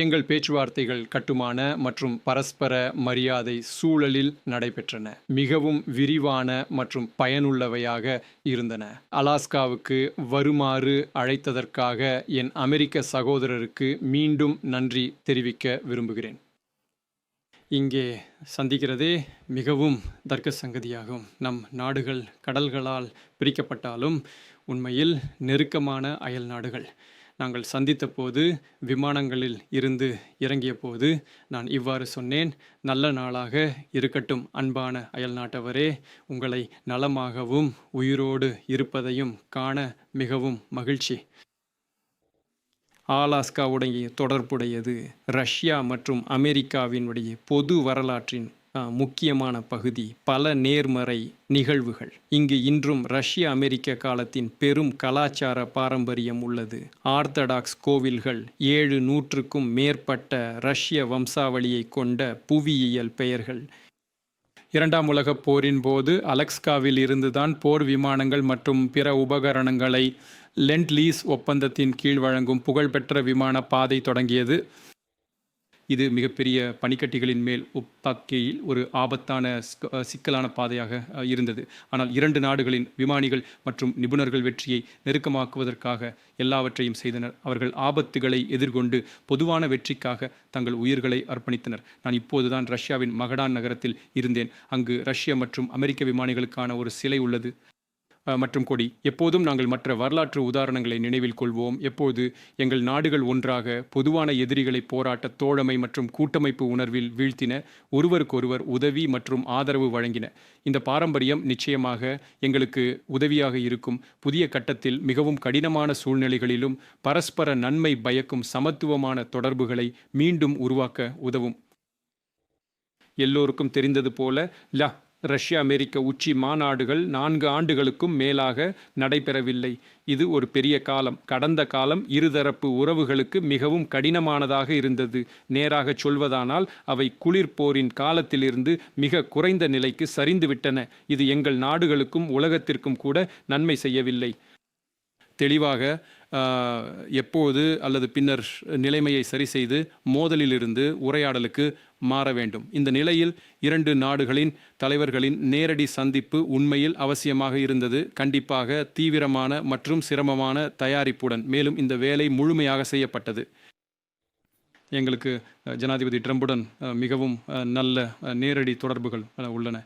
எங்கள் பேச்சுவார்த்தைகள் கட்டுமான மற்றும் பரஸ்பர மரியாதை சூழலில் நடைபெற்றன. மிகவும் விரிவான மற்றும் பயனுள்ளவையாக இருந்தன. அலாஸ்காவுக்கு வருமாறு அழைத்ததற்காக என் அமெரிக்க சகோதரருக்கு மீண்டும் நன்றி தெரிவிக்க விரும்புகிறேன். இங்கே சந்திக்கிறதே மிகவும் தர்க்க சங்கதியாகும். நம் நாடுகள் கடல்களால் பிரிக்கப்பட்டாலும் உண்மையில் நெருக்கமான அயல் நாடுகள். நாங்கள் சந்தித்த போது விமானங்களில் இருந்து இறங்கிய போது நான் இவ்வாறு சொன்னேன்: நல்ல நாளாக இருக்கட்டும் அன்பான அயல் நாட்டவரே, உங்களை நலமாகவும் உயிரோடு இருப்பதையும் காண மிகவும் மகிழ்ச்சி. அலாஸ்காவுடைய தொடர்புடையது ரஷ்யா மற்றும் அமெரிக்காவினுடைய பொது வரலாற்றின் முக்கியமான பகுதி. பல நேர்மறை நிகழ்வுகள். இங்கு இன்றும் ரஷ்ய அமெரிக்க காலத்தின் பெரும் கலாச்சார பாரம்பரியம் உள்ளது. ஆர்த்தடாக்ஸ் கோவில்கள், 700க்கும் மேற்பட்ட ரஷ்ய வம்சாவளியை கொண்ட புவியியல் பெயர்கள். இரண்டாம் உலகப் போரின் போது அலஸ்காவில் இருந்துதான் போர் விமானங்கள் மற்றும் பிற உபகரணங்களை லெண்ட் லீஸ் ஒப்பந்தத்தின் கீழ் வழங்கும் புகழ்பெற்ற விமான பாதை தொடங்கியது. இது மிகப்பெரிய பனிக்கட்டிகளின் மேல் தாக்கியில் ஒரு ஆபத்தான சிக்கலான பாதையாக இருந்தது. ஆனால் 2 நாடுகளின் விமானிகள் மற்றும் நிபுணர்கள் வெற்றியை நெருக்கமாக்குவதற்காக எல்லாவற்றையும் செய்தனர். அவர்கள் ஆபத்துகளை எதிர்கொண்டு பொதுவான வெற்றிக்காக தங்கள் உயிர்களை அர்ப்பணித்தனர். நான் இப்போதுதான் ரஷ்யாவின் மகடான் நகரத்தில் இருந்தேன். அங்கு ரஷ்ய மற்றும் அமெரிக்க விமானிகளுக்கான ஒரு சிலை உள்ளது மற்றும் கொடி. எப்போதும் நாங்கள் மற்ற வரலாற்று உதாரணங்களை நினைவில் கொள்வோம். எப்போது எங்கள் நாடுகள் ஒன்றாக பொதுவான எதிரிகளை போராட்ட தோழமை மற்றும் கூட்டமைப்பு உணர்வில் வீழ்த்தின, ஒருவருக்கொருவர் உதவி மற்றும் ஆதரவு வழங்கின. இந்த பாரம்பரியம் நிச்சயமாக எங்களுக்கு உதவியாக இருக்கும். புதிய கட்டத்தில் மிகவும் கடினமான சூழ்நிலைகளிலும் பரஸ்பர நன்மை பயக்கும் சமத்துவமான தொடர்புகளை மீண்டும் உருவாக்க உதவும். எல்லோருக்கும் தெரிந்தது போல ரஷ்ய அமெரிக்க உச்சி மாநாடுகள் 4 ஆண்டுகளுக்கும் மேலாக நடைபெறவில்லை. இது ஒரு பெரிய காலம். கடந்த காலம் இருதரப்பு உறவுகளுக்கு மிகவும் கடினமானதாக இருந்தது. நேராக சொல்வதானால் அவை குளிர் போரின் காலத்திலிருந்து மிக குறைந்த நிலைக்கு சரிந்துவிட்டன. இது எங்கள் நாடுகளுக்கும் உலகத்திற்கும் கூட நன்மை செய்யவில்லை. தெளிவாக எப்போது அல்லது பின்னர் நிலைமையை சரி செய்து மோதலிலிருந்து உரையாடலுக்கு மாற வேண்டும். இந்த நிலையில் 2 நாடுகளின் தலைவர்களின் நேரடி சந்திப்பு உண்மையில் அவசியமாக இருந்தது. கண்டிப்பாக தீவிரமான மற்றும் சிரமமான தயாரிப்புடன். மேலும் இந்த வேலை முழுமையாக செய்யப்பட்டது. எங்களுக்கு ஜனாதிபதி ட்ரம்புடன் மிகவும் நல்ல நேரடி தொடர்புகள் உள்ளன.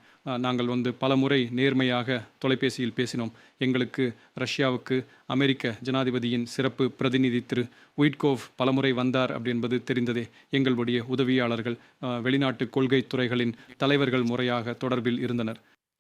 நாங்கள் பலமுறை நேர்மையாக தொலைபேசியில் பேசினோம். எங்களுக்கு ரஷ்யாவுக்கு அமெரிக்க ஜனாதிபதியின் சிறப்பு பிரதிநிதி திரு உயிட்கோவ் பலமுறை வந்தார் என்பது தெரிந்ததே. எங்களுடைய உதவியாளர்கள் வெளிநாட்டு கொள்கை துறைகளின் தலைவர்கள் முறையாக தொடர்பில் இருந்தனர்.